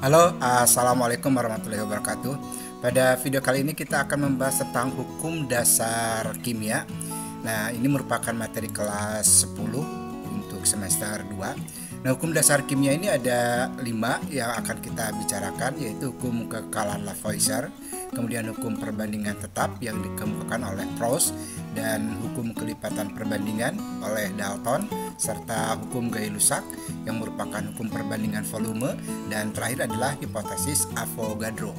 Halo, assalamualaikum warahmatullahi wabarakatuh. Pada video kali ini kita akan membahas tentang hukum dasar kimia. Nah, ini merupakan materi kelas 10 untuk semester 2. Nah, hukum dasar kimia ini ada 5 yang akan kita bicarakan, yaitu hukum kekekalan Lavoisier, kemudian hukum perbandingan tetap yang dikemukakan oleh Proust, dan hukum kelipatan perbandingan oleh Dalton, serta hukum Gay-Lussac yang merupakan hukum perbandingan volume, dan terakhir adalah hipotesis Avogadro.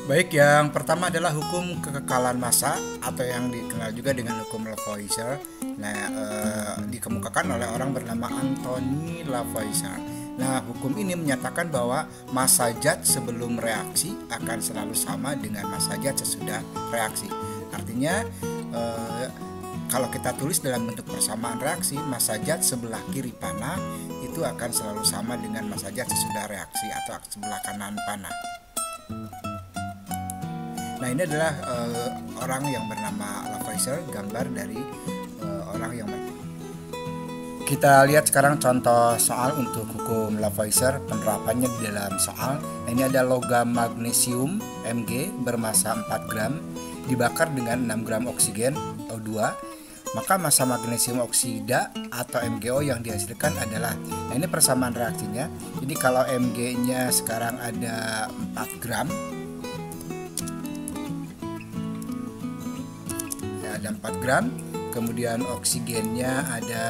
Baik, yang pertama adalah hukum kekekalan massa atau yang dikenal juga dengan hukum Lavoisier. Nah, dikemukakan oleh orang bernama Anthony Lavoisier. Nah, hukum ini menyatakan bahwa massa zat sebelum reaksi akan selalu sama dengan massa zat sesudah reaksi. Artinya, kalau kita tulis dalam bentuk persamaan reaksi, massa zat sebelah kiri panah itu akan selalu sama dengan massa zat sesudah reaksi atau sebelah kanan panah. Nah, ini adalah orang yang bernama Lavoisier, gambar dari orang yang Kita lihat sekarang contoh soal untuk hukum Lavoisier, penerapannya di dalam soal. Nah, ini ada logam magnesium Mg bermassa 4 gram dibakar dengan 6 gram oksigen O2, maka massa magnesium oksida atau MgO yang dihasilkan adalah, nah ini persamaan reaksinya. Jadi kalau Mg-nya sekarang ada 4 gram, ya ada 4 gram, kemudian oksigennya ada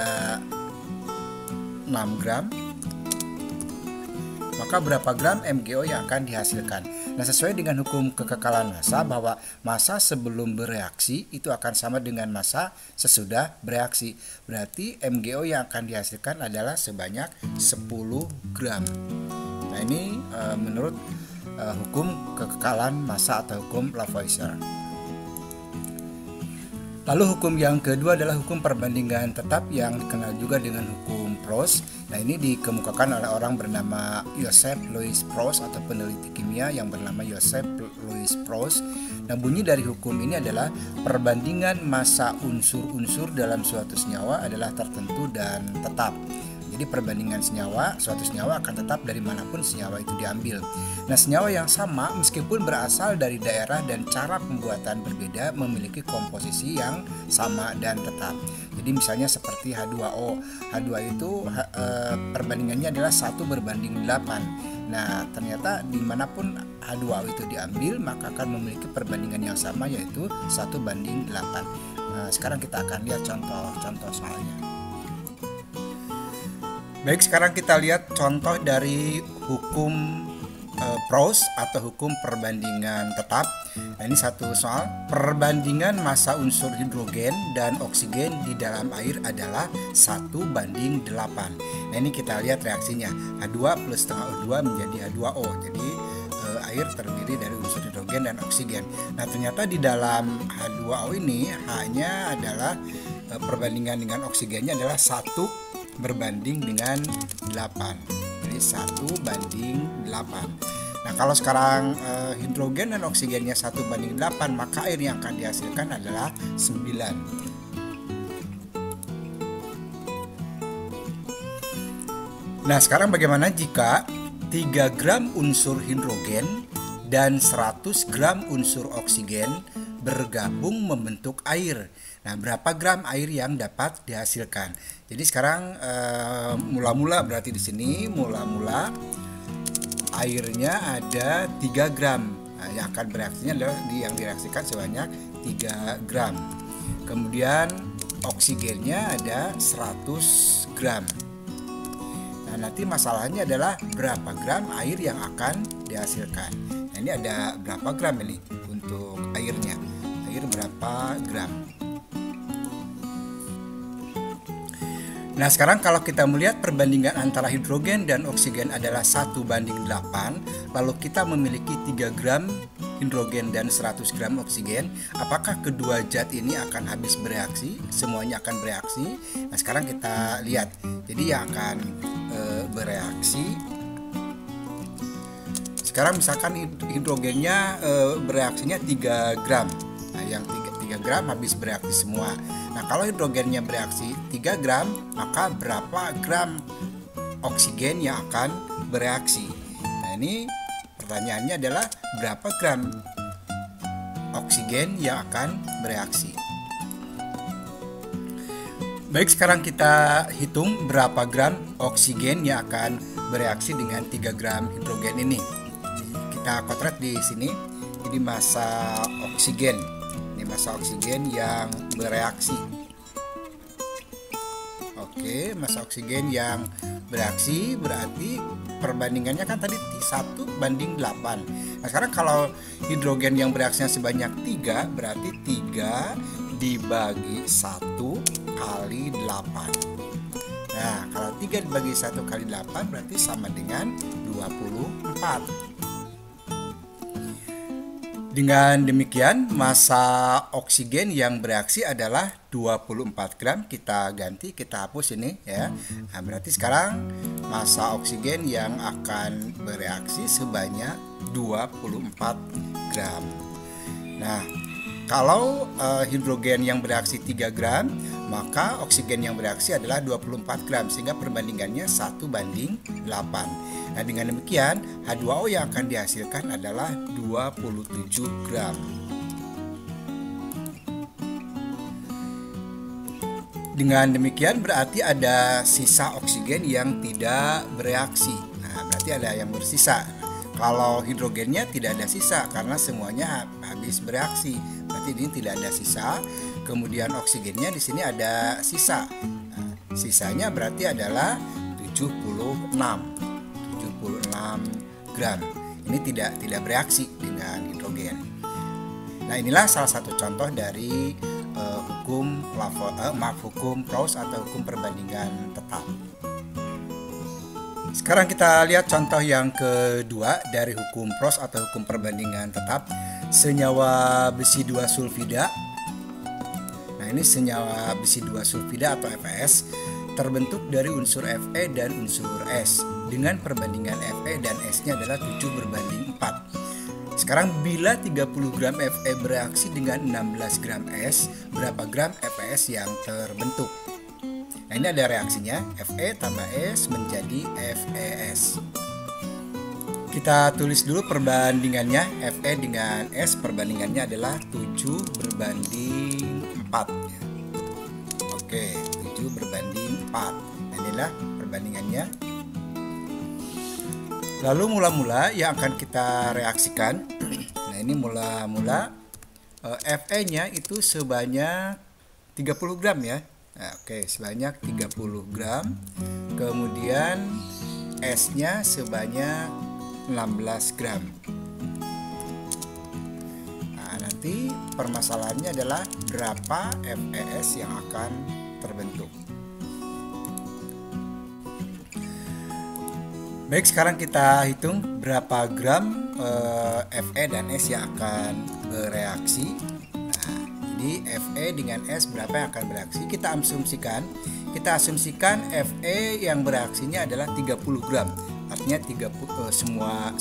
6 gram, maka berapa gram MgO yang akan dihasilkan? Nah, sesuai dengan hukum kekekalan massa bahwa massa sebelum bereaksi itu akan sama dengan massa sesudah bereaksi. Berarti MgO yang akan dihasilkan adalah sebanyak 10 gram. Nah, ini menurut hukum kekekalan massa atau hukum Lavoisier. Lalu hukum yang kedua adalah hukum perbandingan tetap yang dikenal juga dengan hukum Proust. Nah, ini dikemukakan oleh orang bernama Joseph Louis Proust atau peneliti kimia yang bernama Joseph Louis Proust. Nah, bunyi dari hukum ini adalah perbandingan massa unsur-unsur dalam suatu senyawa adalah tertentu dan tetap. Jadi perbandingan suatu senyawa akan tetap dari manapun senyawa itu diambil. Nah, senyawa yang sama meskipun berasal dari daerah dan cara pembuatan berbeda memiliki komposisi yang sama dan tetap. Jadi misalnya seperti H2O. H2 itu perbandingannya adalah 1:8. Nah, ternyata dimanapun H2O itu diambil maka akan memiliki perbandingan yang sama, yaitu 1:8. Nah, sekarang kita akan lihat contoh soalnya. Baik, sekarang kita lihat contoh dari hukum Proust atau hukum perbandingan tetap. Nah, ini satu soal. Perbandingan massa unsur hidrogen dan oksigen di dalam air adalah 1:8. Nah, ini kita lihat reaksinya. H2 plus setengah O2 menjadi H2O. Jadi air terdiri dari unsur hidrogen dan oksigen. Nah, ternyata di dalam H2O ini H-nya adalah perbandingan dengan oksigennya adalah 1 berbanding dengan 8. Jadi 1:8. Nah, kalau sekarang hidrogen dan oksigennya 1:8, maka air yang akan dihasilkan adalah 9. Nah, sekarang bagaimana jika 3 gram unsur hidrogen dan 100 gram unsur oksigen bergabung membentuk air? Nah, berapa gram air yang dapat dihasilkan? Jadi sekarang mula-mula berarti di sini mula-mula airnya ada 3 gram. Nah, yang akan bereaksinya adalah yang direaksikan sebanyak 3 gram. Kemudian oksigennya ada 100 gram. Nah, nanti masalahnya adalah berapa gram air yang akan dihasilkan. Nah, ini ada berapa gram ini untuk airnya? Air berapa gram? Nah, sekarang kalau kita melihat perbandingan antara hidrogen dan oksigen adalah 1:8, lalu kita memiliki 3 gram hidrogen dan 100 gram oksigen, apakah kedua zat ini akan habis bereaksi? Semuanya akan bereaksi. Nah, sekarang kita lihat. Jadi yang akan bereaksi, sekarang misalkan hidrogennya bereaksinya 3 gram. Nah, yang 3 gram habis bereaksi semua. Nah, kalau hidrogennya bereaksi 3 gram, maka berapa gram oksigen yang akan bereaksi. Nah, ini pertanyaannya adalah berapa gram oksigen yang akan bereaksi. Baik, sekarang kita hitung berapa gram oksigen yang akan bereaksi dengan 3 gram hidrogen ini. Kita potret di sini. Ini massa oksigen. Ini massa oksigen yang bereaksi. Oke, massa oksigen yang bereaksi berarti perbandingannya kan tadi 1:8. Nah, sekarang kalau hidrogen yang bereaksinya sebanyak 3, berarti 3 dibagi 1 kali 8. Nah, kalau 3 dibagi 1 kali 8 berarti sama dengan 24. Dengan demikian, massa oksigen yang bereaksi adalah 24 gram. Kita ganti, kita hapus ini ya. Nah, berarti sekarang massa oksigen yang akan bereaksi sebanyak 24 gram. Nah, kalau hidrogen yang bereaksi 3 gram, maka oksigen yang bereaksi adalah 24 gram, sehingga perbandingannya 1:8. Nah, dengan demikian H2O yang akan dihasilkan adalah 27 gram. Dengan demikian berarti ada sisa oksigen yang tidak bereaksi. Nah, berarti ada yang bersisa. Kalau hidrogennya tidak ada sisa karena semuanya habis bereaksi. Berarti ini tidak ada sisa. Kemudian oksigennya di sini ada sisa. Nah, sisanya berarti adalah 76 gram. Ini tidak bereaksi dengan hidrogen. Nah, inilah salah satu contoh dari hukum Proust atau hukum perbandingan tetap. Sekarang kita lihat contoh yang kedua dari hukum Proust atau hukum perbandingan tetap. Senyawa besi 2 sulfida. Nah, ini senyawa besi 2 sulfida atau Fe terbentuk dari unsur Fe dan unsur S dengan perbandingan Fe dan S-nya adalah 7:4. Sekarang bila 30 gram Fe bereaksi dengan 16 gram S, berapa gram FeS yang terbentuk? Nah, ini ada reaksinya, Fe tambah S menjadi FeS. Kita tulis dulu perbandingannya. Fe dengan S perbandingannya adalah 7:4. Oke, 7:4. Nah, inilah perbandingannya. Lalu mula-mula yang akan kita reaksikan. Nah, ini mula-mula Fe-nya itu sebanyak 30 gram ya. Nah, oke, sebanyak 30 gram. Kemudian S-nya sebanyak 16 gram. Nah, nanti permasalahannya adalah berapa FeS yang akan terbentuk. Baik, sekarang kita hitung berapa gram Fe dan S yang akan bereaksi. Nah, jadi Fe dengan S berapa yang akan bereaksi? Kita asumsikan Fe yang bereaksinya adalah 30 gram. Artinya semua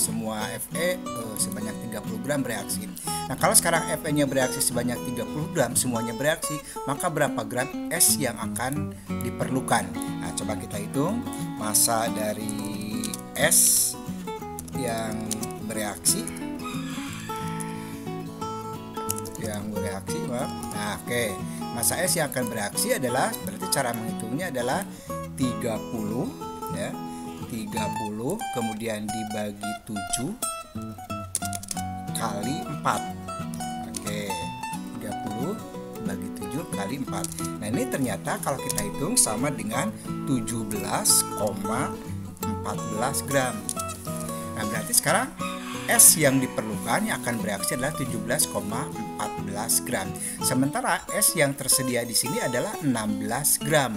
Fe sebanyak 30 gram bereaksi. Nah, kalau sekarang Fe-nya bereaksi sebanyak 30 gram, semuanya bereaksi, maka berapa gram S yang akan diperlukan? Nah, coba kita hitung massa dari S yang bereaksi. Nah, oke. Massa S yang akan bereaksi adalah, berarti cara menghitungnya adalah 30 ya. 30 kemudian dibagi 7 kali 4. Oke. 30 bagi 7 kali 4. Nah, ini ternyata kalau kita hitung sama dengan 17,14 gram. Nah, berarti sekarang S yang diperlukan yang akan bereaksi adalah 17,14 gram. Sementara S yang tersedia di sini adalah 16 gram.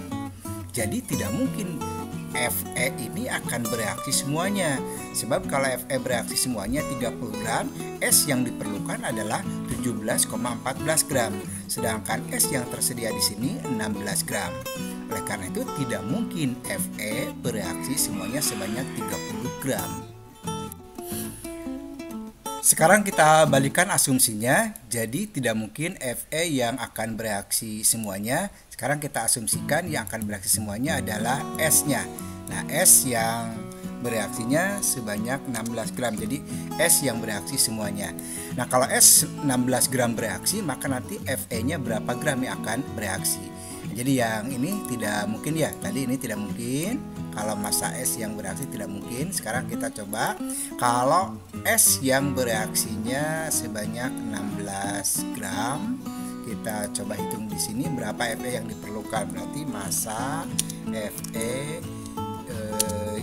Jadi tidak mungkin Fe ini akan bereaksi semuanya. Sebab kalau Fe bereaksi semuanya 30 gram, S yang diperlukan adalah 17,14 gram. Sedangkan S yang tersedia di sini 16 gram. Oleh karena itu tidak mungkin Fe bereaksi semuanya sebanyak 30 gram. Sekarang kita balikan asumsinya, jadi tidak mungkin Fe yang akan bereaksi semuanya. Sekarang kita asumsikan yang akan bereaksi semuanya adalah S-nya. Nah, S yang bereaksinya sebanyak 16 gram. Jadi S yang bereaksi semuanya. Nah, kalau S 16 gram bereaksi, maka nanti Fe-nya berapa gram yang akan bereaksi. Jadi yang ini tidak mungkin ya. Tadi ini tidak mungkin. Kalau massa S yang bereaksi tidak mungkin. Sekarang kita coba kalau S yang bereaksinya sebanyak 16 gram. Kita coba hitung di sini berapa Fe yang diperlukan. Berarti massa Fe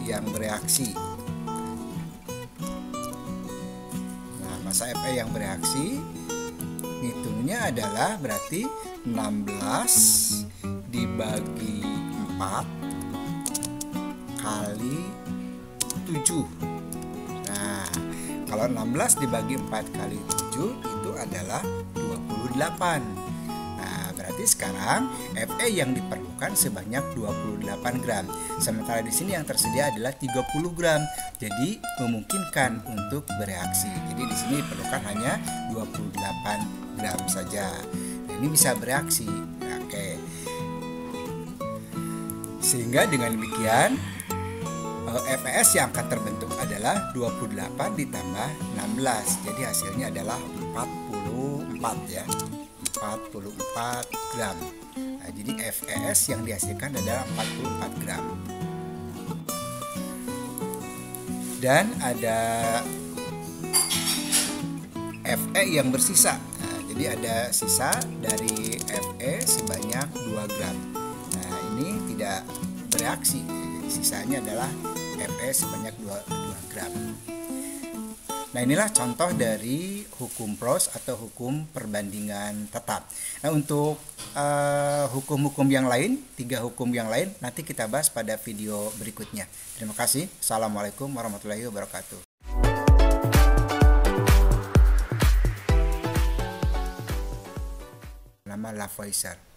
yang bereaksi. Nah, massa Fe yang bereaksi hitungnya adalah berarti 16 dibagi 4 kali 7. Nah, kalau 16 dibagi 4 kali 7 itu adalah 28. Nah, berarti sekarang Fe yang diperlukan sebanyak 28 gram. Sementara di sini yang tersedia adalah 30 gram. Jadi memungkinkan untuk bereaksi. Jadi di sini diperlukan hanya 28 gram saja. Nah, ini bisa bereaksi. Oke. Sehingga dengan demikian FeS yang akan terbentuk adalah 28 ditambah 16. Jadi hasilnya adalah 44 ya. 44 gram. Nah, jadi FeS yang dihasilkan adalah 44 gram. Dan ada Fe yang bersisa. Nah, jadi ada sisa dari Fe sebanyak 2 gram. Nah, ini tidak bereaksi. Jadi sisanya adalah Fe sebanyak 2 gram. Nah, inilah contoh dari hukum Proust atau hukum perbandingan tetap. Nah, untuk hukum-hukum yang lain, 3 hukum yang lain nanti kita bahas pada video berikutnya. Terima kasih. Assalamualaikum warahmatullahi wabarakatuh. Nama Lavoisier.